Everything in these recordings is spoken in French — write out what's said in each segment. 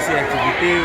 ces activités.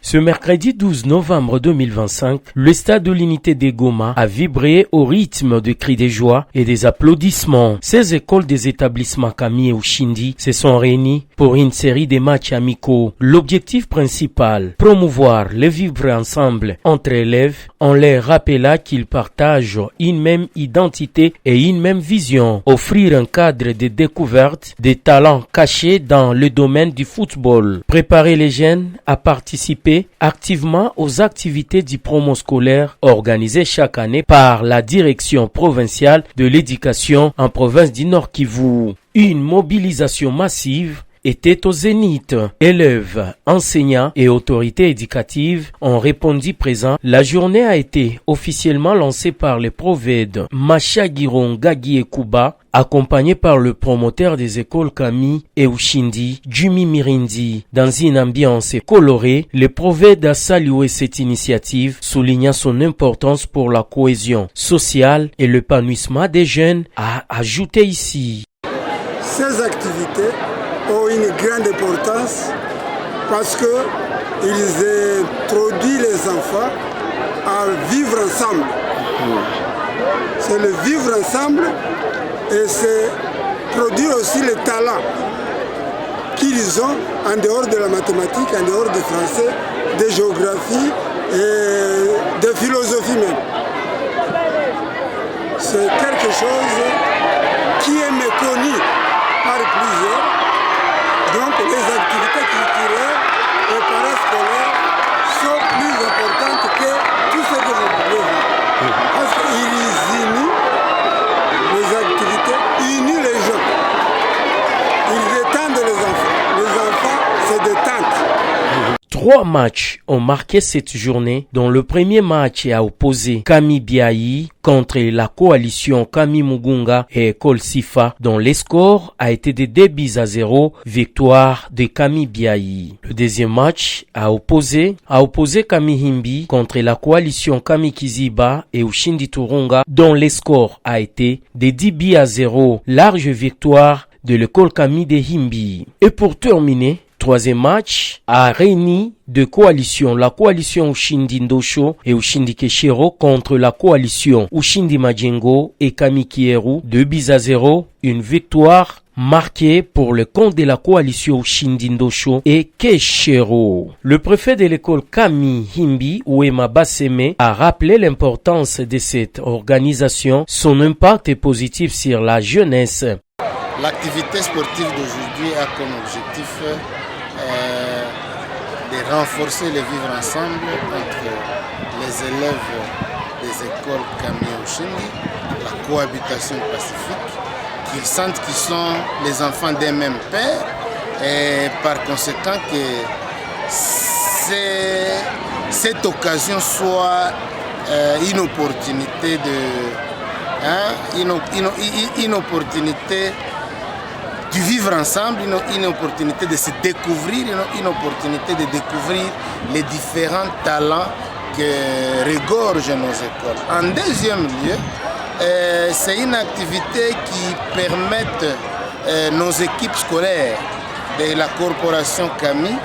Ce mercredi 12 novembre 2025, le stade de l'unité des Goma a vibré au rythme de cris de joie et des applaudissements. 16 écoles des établissements Kami et Ushindi se sont réunies pour une série de matchs amicaux. L'objectif principal, promouvoir le vivre ensemble entre élèves. On leur rappela qu'ils partagent une même identité et une même vision. Offrir un cadre de découverte des talents cachés dans le domaine du football. Préparer les jeunes à participer activement aux activités du promo scolaire organisées chaque année par la direction provinciale de l'éducation en province du Nord Kivu. Une mobilisation massive était au zénith. Élèves, enseignants et autorités éducatives ont répondu présents. La journée a été officiellement lancée par le prophète Machagiron Gagi Ekuba, accompagné par le promoteur des écoles Kami et Ushindi, Jumi Mirindi. Dans une ambiance colorée, le prophète a salué cette initiative, soulignant son importance pour la cohésion sociale et l'épanouissement des jeunes, a ajouté ici. Ces activités ont une grande importance parce qu'ils introduisent les enfants à vivre ensemble. C'est le vivre ensemble et c'est produire aussi les talents qu'ils ont en dehors de la mathématique, en dehors du français, de géographie et de philosophie même. C'est quelque chose qui est méconnu par plusieurs. Donc les activités culturelles et parascolaires sont plus importantes que tout ce que vous pouvez voir. Parce qu'ils unissent les activités, unissent les gens. Ils détendent les enfants. Les enfants se détendent. 3 matchs ont marqué cette journée, dont le premier match a opposé Kami Biayi contre la coalition Kami Mugunga et École Sifa, dont le score a été de 2-0, victoire de Kami Biayi. Le deuxième match a opposé Kami Himbi contre la coalition Kami Kiziba et Ushindi Turunga, dont le score a été de 10-0, large victoire de l'école Kami de Himbi. Et pour terminer, troisième match a réuni deux coalitions, la coalition Ushindi Ndosho et Ushindi Keshero contre la coalition Ushindi Majengo et Kami Kieru, 2-0, une victoire marquée pour le compte de la coalition Ushindi Ndosho et Keshero. Le préfet de l'école Kami Himbi, Ouema Basseme, a rappelé l'importance de cette organisation, son impact est positif sur la jeunesse. L'activité sportive d'aujourd'hui a comme objectif de renforcer le vivre ensemble entre les élèves des écoles Kami et Ushindi, la cohabitation pacifique, qu'ils sentent qu'ils sont les enfants d'un même père et par conséquent que cette occasion soit une opportunité une opportunité du vivre ensemble, une opportunité de se découvrir, une opportunité de découvrir les différents talents que regorgent nos écoles. En deuxième lieu, c'est une activité qui permet nos équipes scolaires de la corporation Kami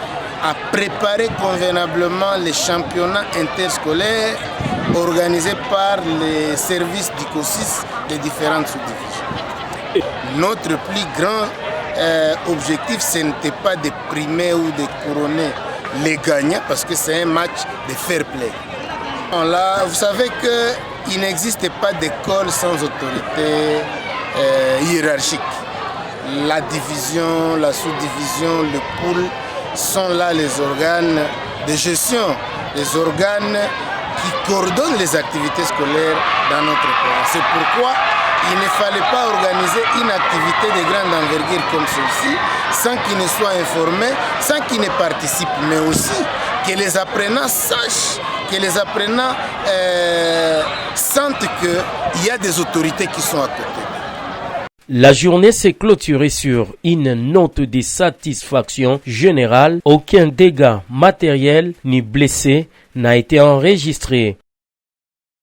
à préparer convenablement les championnats interscolaires organisés par les services d'ICOSIS des différentes sous-divisions. Notre plus grand objectif, ce n'était pas de primer ou de couronner les gagnants parce que c'est un match de fair play. Là, vous savez qu'il n'existe pas d'école sans autorité hiérarchique. La division, la sous-division, le pool sont là les organes de gestion, les organes qui coordonnent les activités scolaires dans notre pays. C'est pourquoi il ne fallait pas organiser une activité de grande envergure comme celle-ci sans qu'ils ne soient informés, sans qu'ils ne participent, mais aussi que les apprenants sachent, que les apprenants sentent qu'il y a des autorités qui sont à côté. La journée s'est clôturée sur une note de satisfaction générale. Aucun dégât matériel ni blessé n'a été enregistré.